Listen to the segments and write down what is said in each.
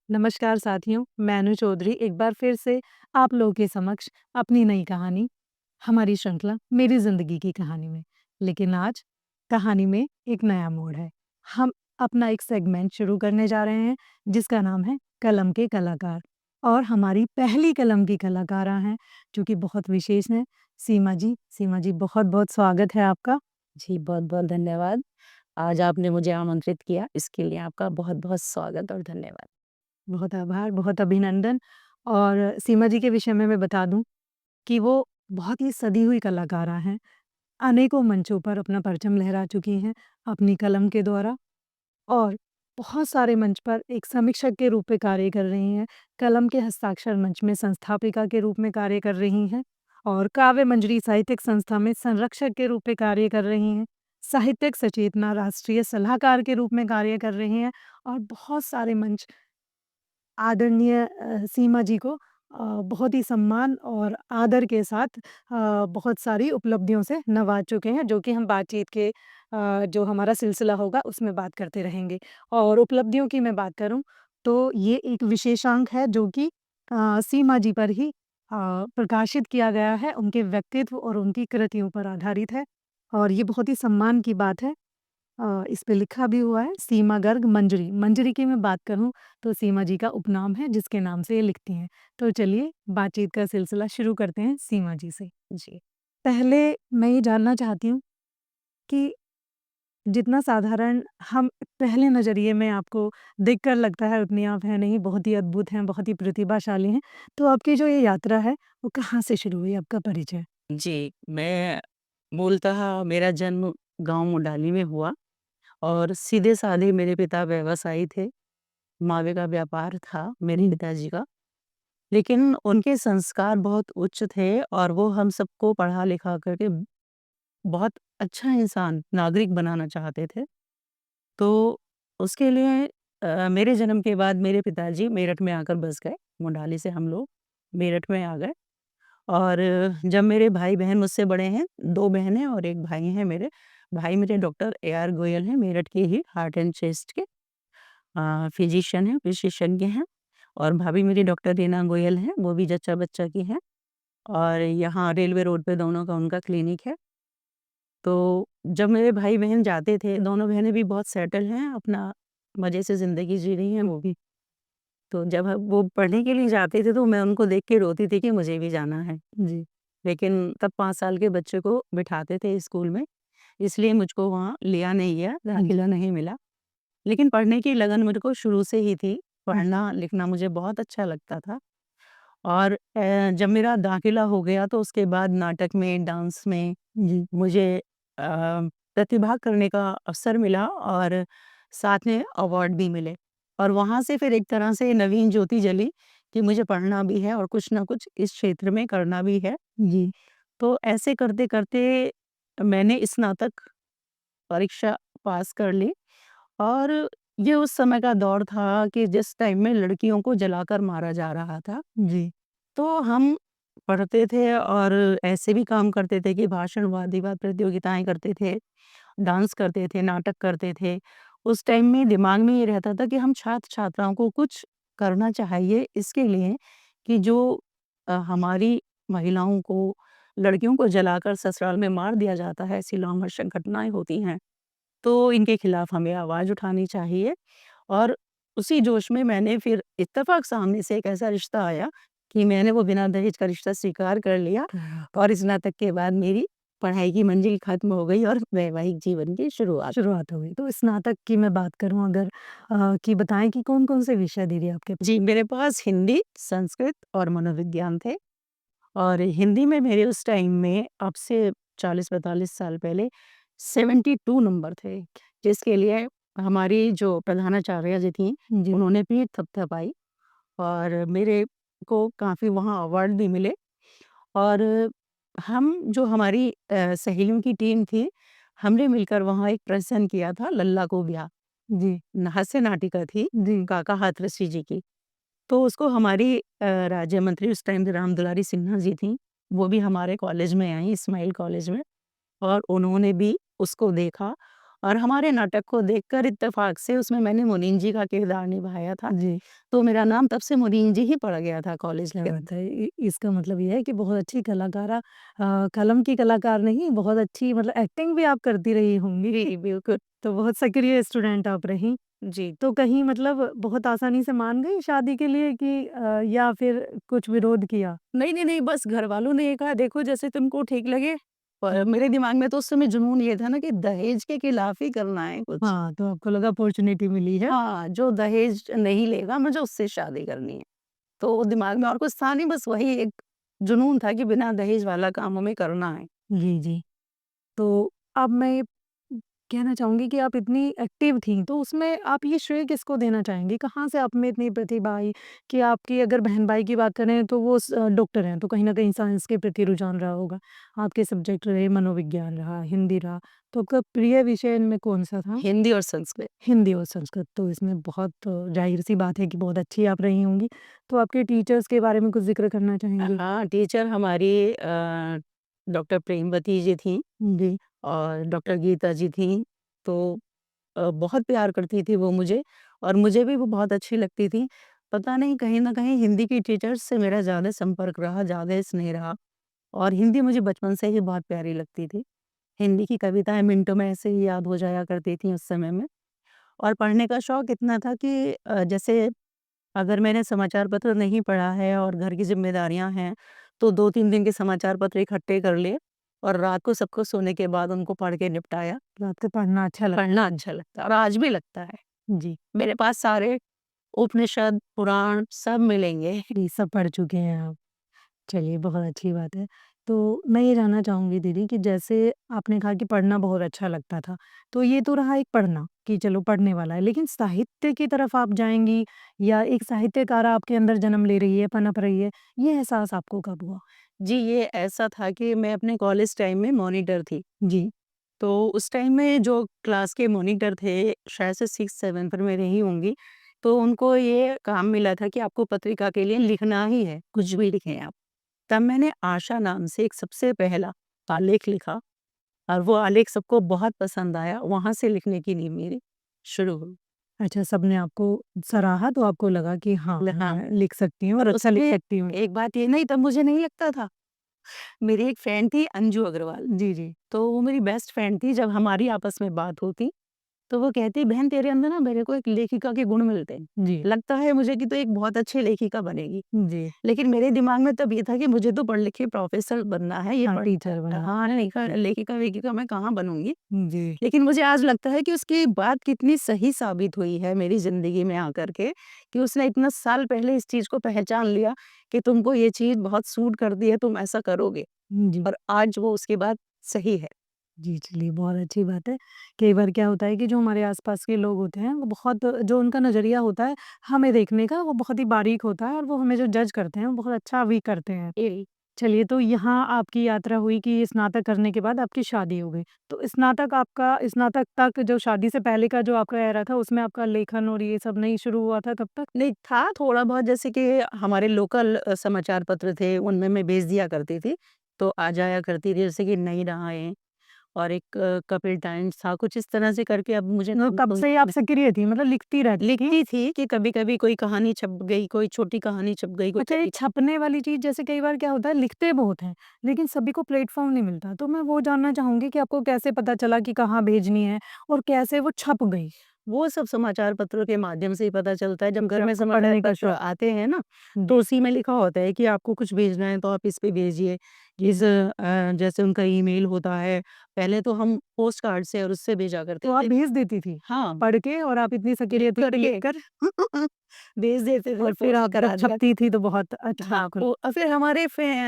नमस्कार साथियों, मैं अनु चौधरी एक बार फिर से आप लोगों के समक्ष अपनी नई कहानी, हमारी श्रृंखला मेरी ज़िंदगी की कहानी में। लेकिन आज कहानी में एक नया मोड़ है। हम अपना एक सेगमेंट शुरू करने जा रहे हैं जिसका नाम है कलम के कलाकार। और हमारी पहली कलम की कलाकारा हैं जो कि बहुत विशेष हैं, सीमा जी। सीमा जी बहुत-बहुत स्वागत है आपका। जी, बहुत-बहुत धन्यवाद। आज आपने मुझे आमंत्रित किया, इसके लिए आपका बहुत-बहुत स्वागत और धन्यवाद। बहुत आभार, बहुत अभिनंदन। और सीमा जी के विषय में मैं बता दूँ कि वो बहुत ही सधी हुई कलाकारा हैं। अनेकों मंचों पर अपना परचम लहरा चुकी हैं अपनी कलम के द्वारा और बहुत सारे मंच पर एक समीक्षक के रूप में कार्य कर रही हैं। कलम के हस्ताक्षर मंच में संस्थापिका के रूप में कार्य कर रही हैं और काव्य मंजरी साहित्यिक संस्था में संरक्षक के रूप में कार्य कर रही हैं। साहित्यिक सचेतना राष्ट्रीय सलाहकार के रूप में कार्य कर रही हैं और बहुत सारे मंच आदरणीय सीमा जी को बहुत ही सम्मान और आदर के साथ बहुत सारी उपलब्धियों से नवाज चुके हैं, जो कि हम बातचीत के जो हमारा सिलसिला होगा उसमें बात करते रहेंगे। और उपलब्धियों की मैं बात करूँ तो ये एक विशेषांक है जो कि सीमा जी पर ही प्रकाशित किया गया है, उनके व्यक्तित्व और उनकी कृतियों पर आधारित है और ये बहुत ही सम्मान की बात है। इस पे लिखा भी हुआ है सीमा गर्ग मंजरी। मंजरी की मैं बात करूँ तो सीमा जी का उपनाम है जिसके नाम से ये लिखती हैं। तो चलिए बातचीत का सिलसिला शुरू करते हैं सीमा जी से। जी। पहले मैं ये जानना चाहती हूँ कि जितना साधारण हम पहले नज़रिए में आपको देखकर लगता है उतनी आप हैं नहीं, बहुत ही अद्भुत हैं, बहुत ही प्रतिभाशाली हैं। तो आपकी जो ये यात्रा है वो कहाँ से शुरू हुई? आपका परिचय? जी, मैं मूलतः मेरा जन्म गाँव मुडाली में हुआ और सीधे-साधे मेरे पिता व्यवसायी थे। मावे का व्यापार था मेरे पिताजी का। लेकिन उनके संस्कार बहुत उच्च थे और वो हम सबको पढ़ा-लिखा करके बहुत अच्छा इंसान, नागरिक बनाना चाहते थे। तो उसके लिए मेरे जन्म के बाद मेरे पिताजी मेरठ में आकर बस गए। मुडाली से हम लोग मेरठ में आ गए और जब मेरे भाई-बहन मुझसे बड़े हैं, 2 बहनें और 1 भाई हैं मेरे। भाई मेरे डॉक्टर ए.आर. गोयल हैं, मेरठ के ही हार्ट एंड चेस्ट के फिजिशियन हैं, विशेषज्ञ हैं और भाभी मेरी डॉक्टर रीना गोयल हैं, वो भी जच्चा-बच्चा की हैं और यहाँ रेलवे रोड पे दोनों का उनका क्लिनिक है। तो जब मेरे भाई-बहन जाते थे, दोनों बहनें भी बहुत सेटल हैं, अपना मज़े से ज़िंदगी जी रही हैं वो भी। तो जब वो पढ़ने के लिए जाते थे तो मैं उनको देख के रोती थी कि मुझे भी जाना है। जी। लेकिन तब 5 साल के बच्चे को बिठाते थे स्कूल में, इसलिए मुझको वहाँ लिया नहीं गया, दाखिला नहीं मिला। लेकिन पढ़ने की लगन मेरे को शुरू से ही थी, पढ़ना-लिखना मुझे बहुत अच्छा लगता था और जब मेरा दाखिला हो गया तो उसके बाद नाटक में, डांस में जी। मुझे प्रतिभा करने का अवसर मिला और साथ में अवार्ड भी मिले और वहाँ से फिर एक तरह से नवीन ज्योति जली कि मुझे पढ़ना भी है और कुछ ना कुछ इस क्षेत्र में करना भी है। जी। तो ऐसे करते-करते मैंने स्नातक परीक्षा पास कर ली और ये उस समय का दौर था कि जिस टाइम में लड़कियों को जलाकर मारा जा रहा था। जी। तो हम पढ़ते थे और ऐसे भी काम करते थे कि भाषण, वाद-विवाद प्रतियोगिताएँ करते थे, डांस करते थे, नाटक करते थे। उस टाइम में दिमाग में ये रहता था कि हम छात्र-छात्राओं को कुछ करना चाहिए इसके लिए कि जो हमारी महिलाओं को, लड़कियों को जलाकर ससुराल में मार दिया जाता है, ऐसी लोमहर्षक घटनाएँ होती हैं, तो इनके खिलाफ हमें आवाज़ उठानी चाहिए और उसी जोश में मैंने फिर इत्तेफ़ाक सामने से एक ऐसा रिश्ता आया कि मैंने वो बिना दहेज का रिश्ता स्वीकार कर लिया और स्नातक के बाद मेरी पढ़ाई की मंजिल ख़त्म हो गई और वैवाहिक जीवन की शुरुआत। शुरुआत हो गई। तो स्नातक की मैं बात करूँ अगर कि बताएँ कि कौन-कौन से विषय दीदी आपके जी, मेरे पास हिंदी, संस्कृत और मनोविज्ञान थे और हिंदी में मेरे उस टाइम में अब से 40-45 साल पहले 72 नंबर थे, जिसके लिए हमारी जो प्रधानाचार्य जी थीं, जी। उन्होंने पीठ थपथपाई और मेरे को काफ़ी वहाँ अवार्ड भी मिले और हम जो हमारी सहेलियों की टीम थी, हमने मिलकर वहाँ एक प्रदर्शन किया था लल्ला को ब्याह, जी। हास्य नाटिका थी जी। काका हाथरसी जी की। तो उसको हमारी राज्य मंत्री उस टाइम राम दुलारी सिन्हा जी थीं, वो भी हमारे कॉलेज में आईं, स्माइल कॉलेज में और उन्होंने भी उसको देखा और हमारे नाटक को देखकर इत्तेफ़ाक से उसमें मैंने मुनीन जी का किरदार निभाया था। जी। तो मेरा नाम तब से मुनीन जी ही पड़ गया था कॉलेज क्या के बात है! इसका मतलब ये है कि बहुत अच्छी कलाकारा कलम की कलाकार नहीं, बहुत अच्छी मतलब एक्टिंग भी आप करती रही होंगी। जी, बिल्कुल। तो बहुत सक्रिय स्टूडेंट आप रहीं। जी। तो कहीं मतलब बहुत आसानी से मान गई शादी के लिए कि या फिर कुछ विरोध किया? नहीं, नहीं, नहीं, बस घरवालों ने ये कहा देखो जैसे तुमको ठीक लगे। पर हाँ। मेरे दिमाग में तो उस समय जुनून ये था ना कि दहेज के खिलाफ ही करना है कुछ। हाँ, तो आपको लगा अपॉर्च्युनिटी मिली है। हाँ, जो दहेज नहीं लेगा मुझे उससे शादी करनी है। तो दिमाग में और कुछ था नहीं, बस वही एक जुनून था कि बिना दहेज वाला काम हमें करना है। जी, जी। तो अब मैं ये कहना चाहूँगी कि आप इतनी एक्टिव थीं, तो उसमें आप ये श्रेय किसको देना चाहेंगी? कहाँ से आप में इतनी प्रतिभा आई कि आपकी अगर बहन-भाई की बात करें तो वो डॉक्टर हैं, तो कहीं न कहीं साइंस के प्रति रुझान रहा होगा। आपके सब्जेक्ट रहे मनोविज्ञान रहा, हिंदी रहा, तो आपका प्रिय विषय इनमें कौन-सा था? हिंदी और संस्कृत। हिंदी और संस्कृत, तो इसमें बहुत ज़ाहिर-सी बात है कि बहुत अच्छी आप रही होंगी। तो आपके टीचर्स के बारे में कुछ ज़िक्र करना चाहेंगे? हाँ, टीचर हमारी डॉक्टर प्रेमवती जी थीं जी, और डॉक्टर गीता जी थीं। तो बहुत प्यार करती थी वो मुझे और मुझे भी वो बहुत अच्छी लगती थी। पता नहीं कहीं न कहीं हिंदी की टीचर्स से मेरा ज़्यादा संपर्क रहा, ज़्यादा स्नेह रहा और हिंदी मुझे बचपन से ही बहुत प्यारी लगती थी। हिंदी की कविताएँ मिनटों में ऐसे ही याद हो जाया करती थी उस समय में और पढ़ने का शौक इतना था कि जैसे अगर मैंने समाचार पत्र नहीं पढ़ा है और घर की ज़िम्मेदारियाँ हैं, तो 2-3 दिन के समाचार पत्र इकट्ठे कर लिए और रात को सबको सोने के बाद उनको पढ़ के निपटाया। तो आपको पढ़ना अच्छा लगता पढ़ना अच्छा लगता है और आज भी लगता है। है। जी। मेरे पास सारे उपनिषद, पुराण सब मिलेंगे। ये सब पढ़ चुके हैं आप। चलिए बहुत अच्छी बात है। तो मैं ये जानना चाहूँगी दीदी कि जैसे आपने कहा कि पढ़ना बहुत अच्छा लगता था, तो ये तो रहा एक पढ़ना कि चलो पढ़ने वाला है, लेकिन साहित्य की तरफ आप जाएँगी या एक साहित्यकारा आपके अंदर जन्म ले रही है, पनप रही है, ये एहसास आपको कब हुआ? जी, ये ऐसा था कि मैं अपने कॉलेज टाइम में मॉनिटर थी। जी, तो उस टाइम में जो क्लास के मॉनिटर थे, शायद से 6-7 में रही होंगी, तो उनको ये काम मिला था कि आपको पत्रिका के लिए लिखना ही है, कुछ भी लिखें आप। तब मैंने आशा नाम से एक सबसे पहला आलेख लिखा और वो आलेख सबको बहुत पसंद आया, वहाँ से लिखने की नींव मेरी शुरू हुई। अच्छा सबने आपको सराहा तो आपको लगा कि हाँ, हाँ, मैं लिख सकती हूँ और और अच्छा लिख उसमें सकती हूँ। एक बात ये नहीं तब मुझे नहीं लगता था। मेरी एक फ्रेंड थी अंजू अग्रवाल, जी, जी। तो वो मेरी बेस्ट फ्रेंड थी। जब हमारी आपस में बात होती तो वो कहती बहन तेरे अंदर ना मेरे को एक लेखिका के गुण मिलते हैं। जी, लगता है मुझे कि तू एक बहुत अच्छी लेखिका बनेगी। जी। लेकिन मेरे दिमाग में तब ये था कि मुझे तो पढ़ लिख के प्रोफेसर बनना है, ये हाँ, पढ़ टीचर बना। हाँ, लेखिका-वेखिका मैं कहाँ बनूँगी। जी, लेकिन मुझे आज लगता है कि उसकी बात कितनी सही साबित हुई है मेरी ज़िंदगी में आकर के, कि उसने इतना साल पहले इस चीज़ को पहचान लिया कि तुमको ये चीज़ बहुत सूट करती है, तुम ऐसा करोगे जी। और आज वो उसकी बात सही है। जी, चलिए बहुत अच्छी बात है। कई बार क्या होता है कि जो हमारे आस-पास के लोग होते हैं, वो बहुत जो उनका नज़रिया होता है, हमें देखने का वो बहुत ही बारीक होता है और वो हमें जो जज करते हैं, वो बहुत अच्छा भी करते हैं। जी। चलिए तो यहाँ आपकी यात्रा हुई कि स्नातक करने के बाद आपकी शादी हो गई। तो स्नातक तक जो शादी से पहले का जो आपका एरा था, उसमें आपका लेखन और ये सब नहीं शुरू हुआ था तब तक? नहीं, था थोड़ा बहुत जैसे कि हमारे लोकल समाचार पत्र थे, उनमें मैं भेज दिया करती थी, तो आ जाया करती थी जैसे कि नई राहें और एक कपिल टाइम्स था, कुछ इस तरह से करके अब मुझे मतलब तब से ही आप सक्रिय थी, मतलब लिखती रहती थीं? लिखती थी कि कभी-कभी कोई कहानी छप गई, कोई छोटी कहानी छप गई, कोई अच्छा ये छपने वाली चीज़ जैसे कई बार क्या होता है लिखते बहुत हैं, लेकिन सभी को प्लेटफ़ॉर्म नहीं मिलता। तो मैं वो जानना चाहूँगी कि आपको कैसे पता चला कि कहाँ भेजनी है और कैसे वो छप गई? वो सब समाचार पत्रों के माध्यम से ही पता चलता है। जब घर क्योंकि में आपको समाचार पढ़ने का पत्र शौक आते हैं ना, हुँ, तो उसी में लिखा होता है कि आपको कुछ भेजना है तो आप इस पे भेजिए। जैसे उनका ईमेल होता है, पहले तो हम पोस्ट कार्ड से और उससे भेजा करते तो आप थे। भेज देती थी? हाँ, पढ़ के और आप इतनी लिख सक्रिय थी कि करके लिख कर भेज देते थे, और फिर पोस्ट आप जब करा दिया। छपती थी तो बहुत अच्छा हाँ, आपको वो फिर हमारे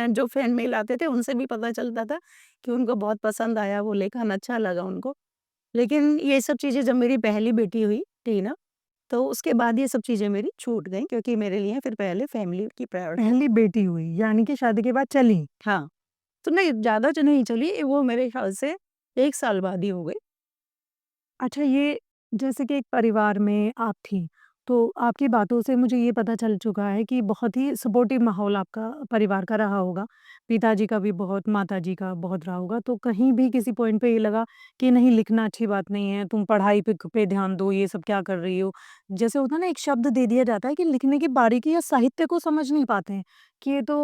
जो फैन मेल आते थे उनसे भी पता चलता था कि उनको बहुत पसंद आया, वो लेखन अच्छा लगा उनको। लेकिन ये सब चीज़ें जब मेरी पहली बेटी हुई, टीना, तो उसके बाद ये सब चीज़ें मेरी छूट गईं क्योंकि मेरे लिए फिर पहले फैमिली की प्रायोरिटी पहली बेटी हुई, यानी कि शादी के बाद चली। हाँ, तो नहीं ज़्यादा तो नहीं चली, वो मेरे ख़्याल से 1 साल बाद ही हो गई। अच्छा ये जैसे कि एक परिवार में आप थीं तो आपकी बातों से मुझे ये पता चल चुका है कि बहुत ही सपोर्टिव माहौल आपका परिवार का रहा होगा। पिताजी का भी बहुत, माताजी का बहुत रहा होगा। तो कहीं भी किसी पॉइंट पे ये लगा कि नहीं लिखना अच्छी बात नहीं है, तुम पढ़ाई पे ध्यान दो, ये सब क्या कर रही हो? जैसे होता है ना एक शब्द दे दिया जाता है कि लिखने की बारीकी या साहित्य को समझ नहीं पाते हैं, कि ये तो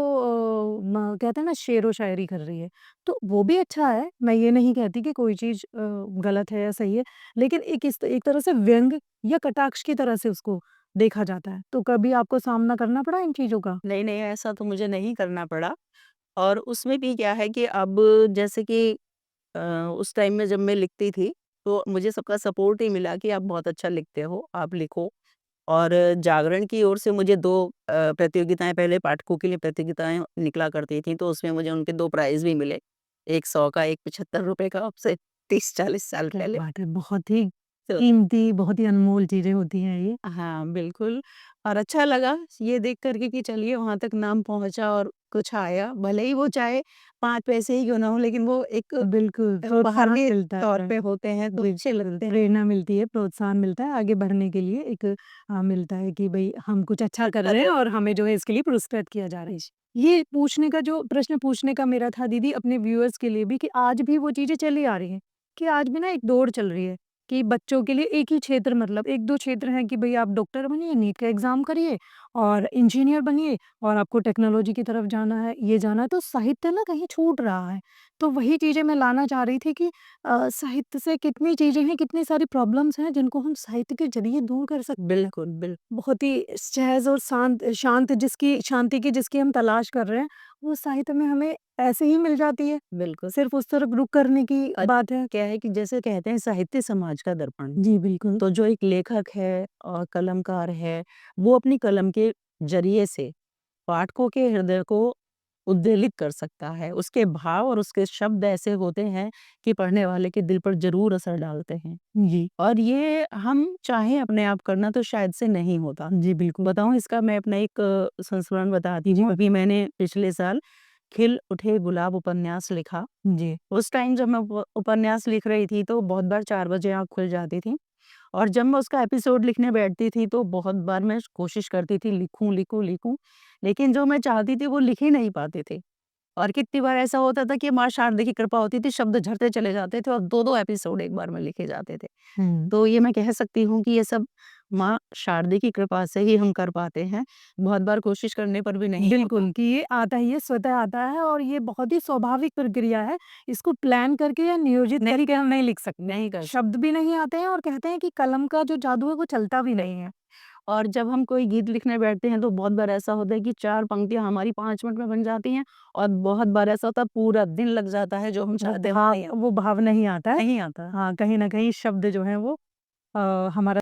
कहते हैं ना शेरो-शायरी कर रही है। तो वो भी अच्छा है, मैं ये नहीं कहती कि कोई चीज़ गलत है या सही है, लेकिन एक तरह से व्यंग या कटाक्ष की तरह से उसको देखा जाता है। तो कभी आपको सामना करना पड़ा इन चीज़ों का? नहीं, नहीं, ऐसा तो मुझे नहीं करना पड़ा। और उसमें भी क्या है कि अब जैसे कि अ, उस टाइम में जब मैं लिखती थी, तो मुझे सबका सपोर्ट ही मिला कि आप बहुत अच्छा लिखते हो, आप लिखो। और जागरण की ओर से मुझे 2 प्रतियोगिताएँ, पहले पाठकों के लिए प्रतियोगिताएँ निकला करती थी, तो उसमें मुझे उनके 2 प्राइज़ भी मिले। एक 100 का, एक ₹75 का, अब से 30-40 साल क्या पहले। बात है! बहुत ही तो कीमती, बहुत ही अनमोल चीज़ें होती हैं ये। हाँ, बिल्कुल। और अच्छा लगा ये देख कर के कि चलिए वहाँ तक नाम पहुँचा और कुछ आया। भले ही वो चाहे 5 पैसे ही क्यों ना हो, लेकिन वो एक बिल्कुल, उपहार प्रोत्साहन के मिलता तौर है। पे होते हैं, तो अच्छे बिल्कुल, लगते हैं। प्रेरणा मिलती है, प्रोत्साहन मिलता है, आगे बढ़ने के लिए एक मिलता है कि भई हम कुछ अच्छा कर रहे हैं और हमें जो है इसके लिए पुरस्कृत किया जा रहा है। ये पूछने का जो प्रश्न पूछने का मेरा था दीदी अपने व्यूअर्स के लिए भी कि आज भी वो चीज़ें चली आ रही हैं, कि आज भी ना एक दौड़ चल रही है, कि बच्चों के लिए एक ही क्षेत्र मतलब 1-2 क्षेत्र हैं कि भई आप डॉक्टर बनिए, नीट का एग्ज़ाम करिए और इंजीनियर बनिए और आपको टेक्नोलॉजी की तरफ जाना है, ये जाना है, तो साहित्य ना कहीं छूट रहा है। तो वही चीज़ें मैं लाना चाह रही थी कि साहित्य से कितनी चीज़ें हैं, कितनी सारी प्रॉब्लम्स हैं जिनको हम साहित्य के ज़रिए दूर कर सकते हैं। बिल्कुल, बहुत ही सहज और शांत जिसकी शांति की जिसकी हम तलाश कर रहे हैं, वो साहित्य में हमें ऐसे ही मिल जाती है। बिल्कुल। सिर्फ़ उस तरफ रुख करने की अ, बात है। क्या है कि जैसे कहते हैं साहित्य समाज का दर्पण है। जी, बिल्कुल। तो जो एक लेखक है और कलमकार है, वो अपनी कलम के ज़रिए से पाठकों के हृदय को उद्वेलित कर सकता है। उसके भाव और उसके शब्द ऐसे होते हैं कि पढ़ने वाले के दिल पर ज़रूर असर डालते हैं। जी। और ये हम चाहें अपने आप करना तो शायद से नहीं होता। जी, बिल्कुल। बताऊँ इसका मैं अपना एक संस्मरण बताती जी, हूँ। अभी मैंने पिछले साल खिल उठे गुलाब उपन्यास लिखा। जी। उस टाइम जब मैं उपन्यास लिख रही थी तो बहुत बार 4 बजे आँख खुल जाती थी। और जब मैं उसका एपिसोड लिखने बैठती थी तो बहुत बार मैं कोशिश करती थी लिखूँ, लिखूँ, लिखूँ, लेकिन जो मैं चाहती थी वो लिख ही नहीं पाते थे। और कितनी बार ऐसा होता था कि माँ शारदा की कृपा होती थी, शब्द झड़ते चले जाते थे और 2-2 एपिसोड एक बार में लिखे जाते थे। हुँ। तो ये मैं कह सकती हूँ कि ये सब माँ शारदा की कृपा से ही हम कर पाते हैं। बहुत बार कोशिश करने पर भी नहीं होता। बिल्कुल, कि ये आता ही है, स्वतः आता है और ये बहुत ही स्वाभाविक प्रक्रिया है। इसको प्लान करके या नियोजित नहीं, करके हम नहीं लिख सकते। नहीं कर शब्द भी नहीं आते हैं और कहते हैं कि कलम का जो जादू है वो चलता भी नहीं है। और जब हम कोई गीत लिखने बैठते हैं तो बहुत बार ऐसा होता है कि 4 पंक्तियाँ हमारी 5 मिनट में बन जाती हैं और बहुत बार ऐसा होता है पूरा दिन लग जाता है जो हम चाहते हैं वो नहीं वो भाव नहीं आता है। नहीं आता। हाँ, कहीं न कहीं शब्द जो हैं वो हमारा